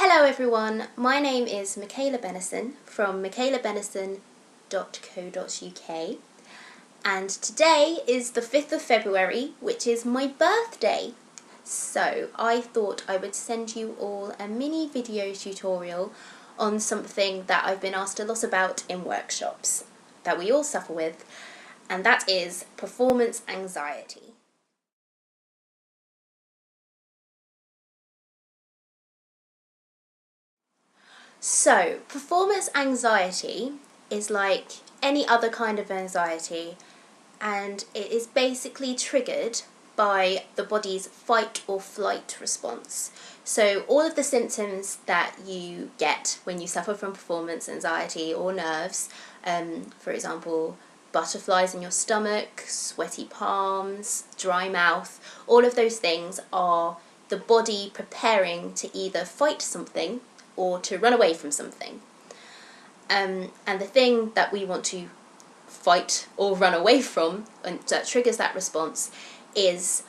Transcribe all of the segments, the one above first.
Hello everyone, my name is Michaela Benison from michaelabenison.co.uk, and today is the 5th of February, which is my birthday. So I thought I would send you all a mini video tutorial on something that I've been asked a lot about in workshops that we all suffer with, and that is performance anxiety. So, performance anxiety is like any other kind of anxiety, and it is basically triggered by the body's fight or flight response. So all of the symptoms that you get when you suffer from performance anxiety or nerves, for example, butterflies in your stomach, sweaty palms, dry mouth, all of those things are the body preparing to either fight something or to run away from something. And the thing that we want to fight or run away from, and that triggers that response, is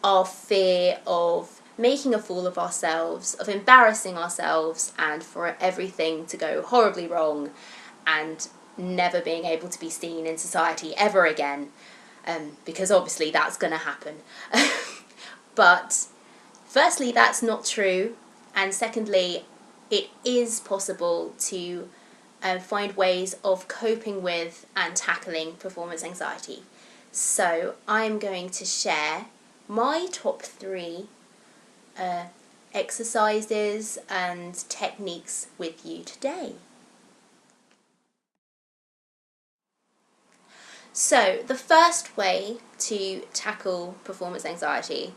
our fear of making a fool of ourselves, of embarrassing ourselves, and for everything to go horribly wrong and never being able to be seen in society ever again, because obviously that's going to happen. But firstly, that's not true, and secondly, it is possible to find ways of coping with and tackling performance anxiety. So I'm going to share my top 3 exercises and techniques with you today. So the first way to tackle performance anxiety,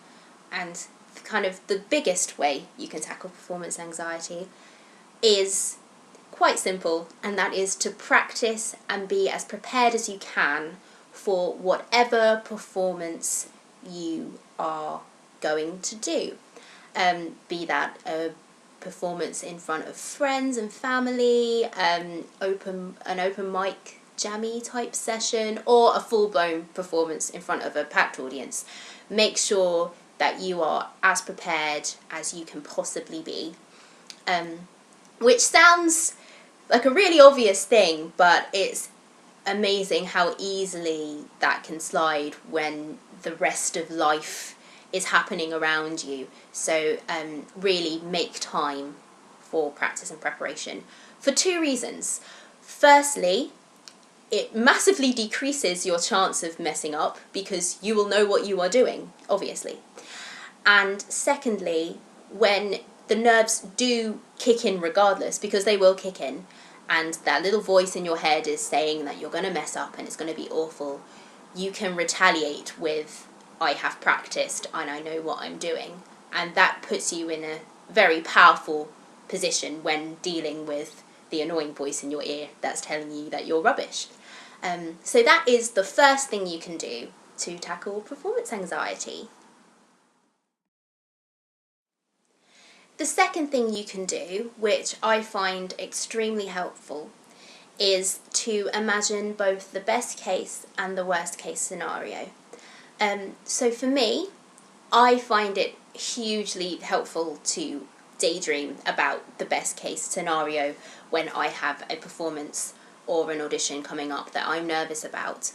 and kind of the biggest way you can tackle performance anxiety, is quite simple, and that is to practice and be as prepared as you can for whatever performance you are going to do. Be that a performance in front of friends and family, an open mic jammy type session, or a full-blown performance in front of a packed audience. Make sure that you are as prepared as you can possibly be. Which sounds like a really obvious thing, but it's amazing how easily that can slide when the rest of life is happening around you. So really make time for practice and preparation for 2 reasons. Firstly, it massively decreases your chance of messing up because you will know what you are doing, obviously. And secondly, when the nerves do kick in regardless, because they will kick in, and that little voice in your head is saying that you're going to mess up and it's going to be awful, you can retaliate with, I have practiced and I know what I'm doing. And that puts you in a very powerful position when dealing with the annoying voice in your ear that's telling you that you're rubbish. So that is the first thing you can do to tackle performance anxiety. The second thing you can do, which I find extremely helpful, is to imagine both the best case and the worst case scenario. So for me, I find it hugely helpful to daydream about the best case scenario when I have a performance or an audition coming up that I'm nervous about.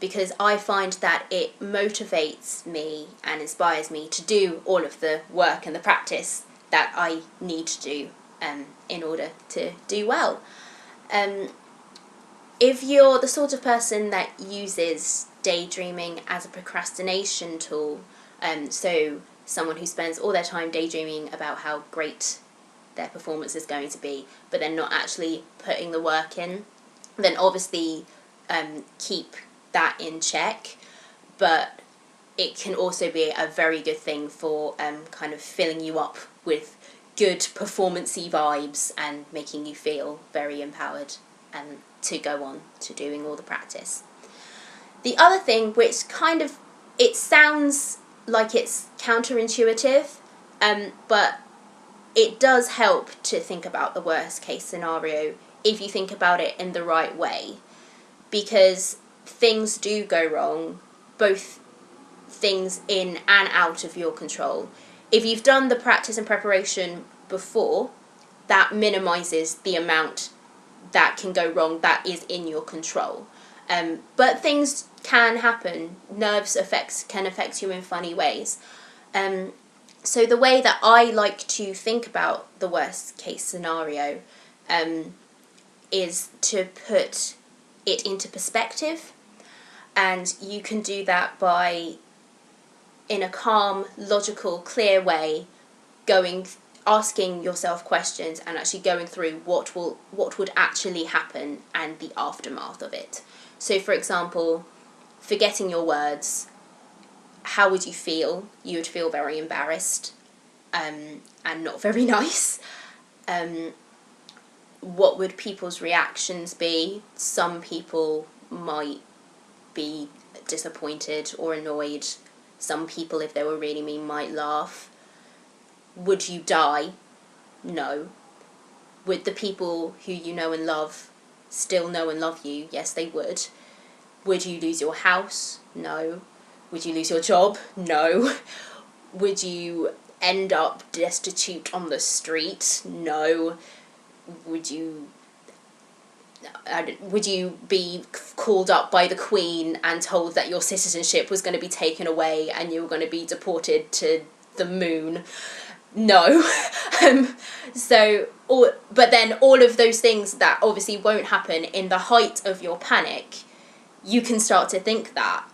Because I find that it motivates me and inspires me to do all of the work and the practice that I need to do in order to do well. If you're the sort of person that uses daydreaming as a procrastination tool, so someone who spends all their time daydreaming about how great their performance is going to be, but then not actually putting the work in, then obviously keep that in check, but it can also be a very good thing for kind of filling you up with good performance-y vibes and making you feel very empowered to go on to doing all the practice. The other thing, which kind of, it sounds like it's counterintuitive, but it does help to think about the worst case scenario if you think about it in the right way, because things do go wrong, both things in and out of your control. If you've done the practice and preparation before, that minimises the amount that can go wrong that is in your control. But things can happen. Nerves can affect you in funny ways. So the way that I like to think about the worst case scenario is to put it into perspective. And you can do that by, in a calm, logical, clear way, asking yourself questions and actually going through what would actually happen and the aftermath of it. So, for example, forgetting your words, how would you feel? You would feel very embarrassed and not very nice. What would people's reactions be? Some people might be disappointed or annoyed. Some people, if they were really mean, might laugh. Would you die? No. Would the people who you know and love still know and love you? Yes, they would. Would you lose your house? No. Would you lose your job? No. Would you end up destitute on the street? No. Would you be called up by the Queen and told that your citizenship was going to be taken away and you were going to be deported to the moon? No. But then all of those things that obviously won't happen in the height of your panic, you can start to think that.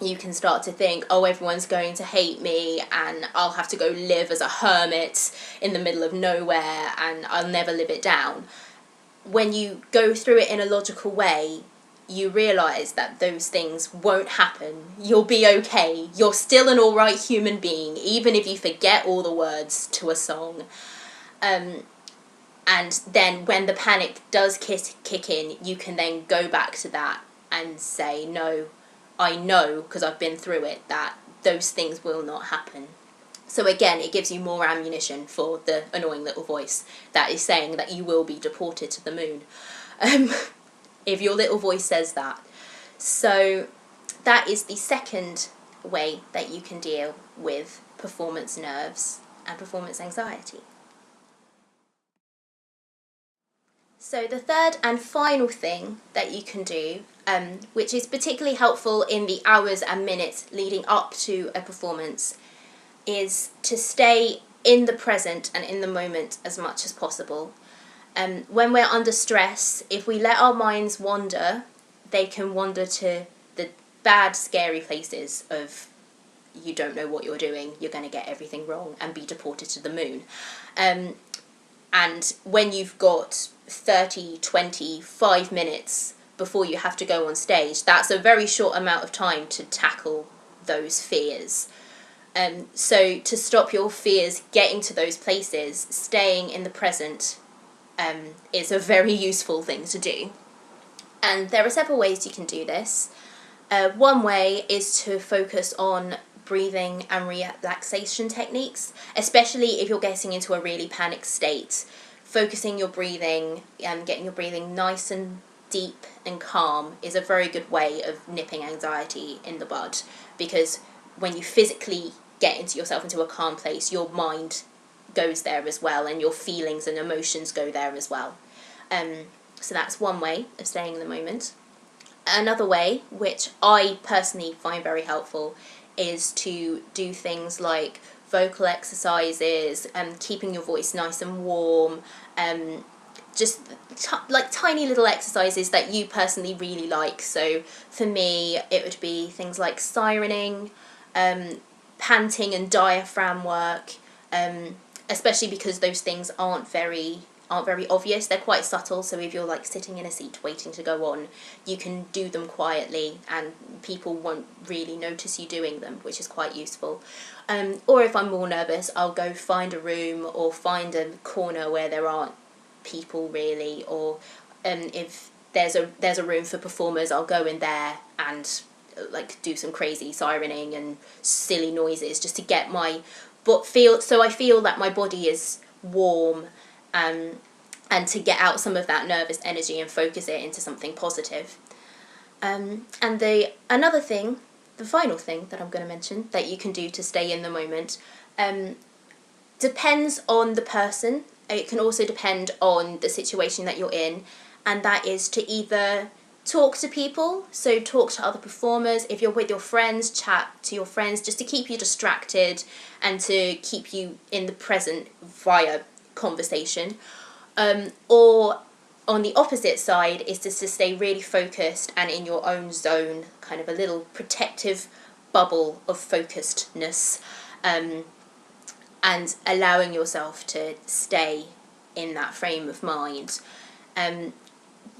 You can start to think, oh, everyone's going to hate me and I'll have to go live as a hermit in the middle of nowhere and I'll never live it down. When you go through it in a logical way, you realise that those things won't happen. You'll be okay. You're still an alright human being, even if you forget all the words to a song. And then when the panic does kick in, you can then go back to that and say, no, I know, because I've been through it, that those things will not happen. So again, it gives you more ammunition for the annoying little voice that is saying that you will be deported to the moon. If your little voice says that. So that is the second way that you can deal with performance nerves and performance anxiety. So the third and final thing that you can do, which is particularly helpful in the hours and minutes leading up to a performance, is to stay in the present and in the moment as much as possible. When we're under stress, if we let our minds wander, they can wander to the bad, scary places of you don't know what you're doing, you're going to get everything wrong and be deported to the moon. And when you've got 30, 20, 5 minutes before you have to go on stage, that's a very short amount of time to tackle those fears. So to stop your fears getting to those places, staying in the present is a very useful thing to do. And there are several ways you can do this. One way is to focus on breathing and relaxation techniques, especially if you're getting into a really panic state. Focusing your breathing and getting your breathing nice and deep and calm is a very good way of nipping anxiety in the bud, because when you physically get yourself into a calm place, your mind goes there as well and your feelings and emotions go there as well. So that's one way of staying in the moment. Another way, which I personally find very helpful, is to do things like vocal exercises and keeping your voice nice and warm, just like tiny little exercises that you personally really like. So for me, it would be things like sirening, panting and diaphragm work, especially because those things aren't very obvious. They're quite subtle, so if you're like sitting in a seat waiting to go on, you can do them quietly and people won't really notice you doing them, which is quite useful. Or if I'm more nervous, I'll go find a room or find a corner where there aren't people really, or if there's a room for performers, I'll go in there and like do some crazy sirening and silly noises just to get my I feel that my body is warm, and to get out some of that nervous energy and focus it into something positive. And the final thing that I'm going to mention that you can do to stay in the moment, depends on the person. It can also depend on the situation that you're in, and that is to either talk to people, so talk to other performers. If you're with your friends, chat to your friends just to keep you distracted and to keep you in the present via conversation. Or on the opposite side is to stay really focused and in your own zone, kind of a little protective bubble of focusedness, and allowing yourself to stay in that frame of mind.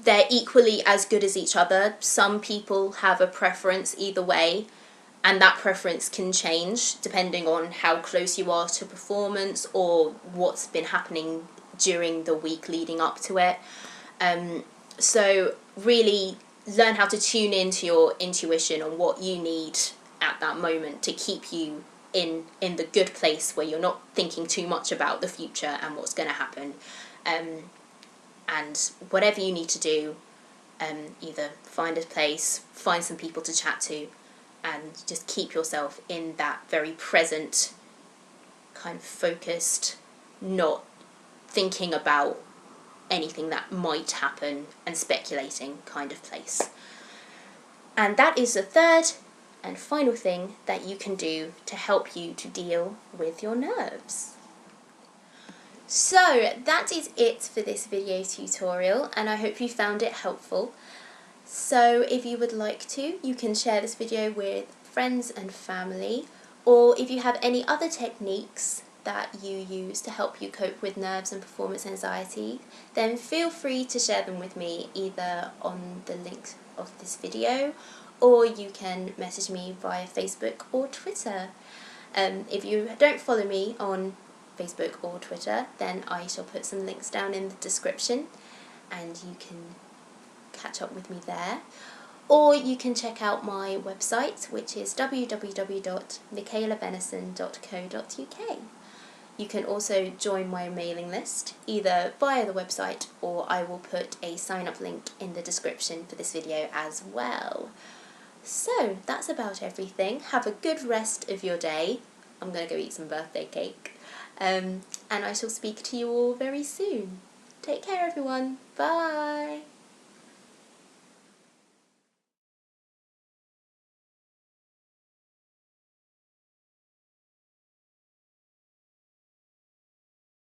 They're equally as good as each other. Some people have a preference either way, and that preference can change depending on how close you are to performance or what's been happening during the week leading up to it. So really learn how to tune into your intuition on what you need at that moment to keep you in the good place where you're not thinking too much about the future and what's going to happen. And whatever you need to do, either find a place, find some people to chat to, and just keep yourself in that very present, kind of focused, not thinking about anything that might happen and speculating kind of place. And that is the third and final thing that you can do to help you to deal with your nerves. So that is it for this video tutorial, and I hope you found it helpful. So if you would like to, you can share this video with friends and family, or if you have any other techniques that you use to help you cope with nerves and performance anxiety, then feel free to share them with me either on the link of this video, or you can message me via Facebook or Twitter. If you don't follow me on Facebook or Twitter, then I shall put some links down in the description and you can catch up with me there. Or you can check out my website, which is www.michaelabenison.co.uk. You can also join my mailing list either via the website, or I will put a sign up link in the description for this video as well. So that's about everything. Have a good rest of your day. I'm going to go eat some birthday cake. And I shall speak to you all very soon. Take care, everyone. Bye.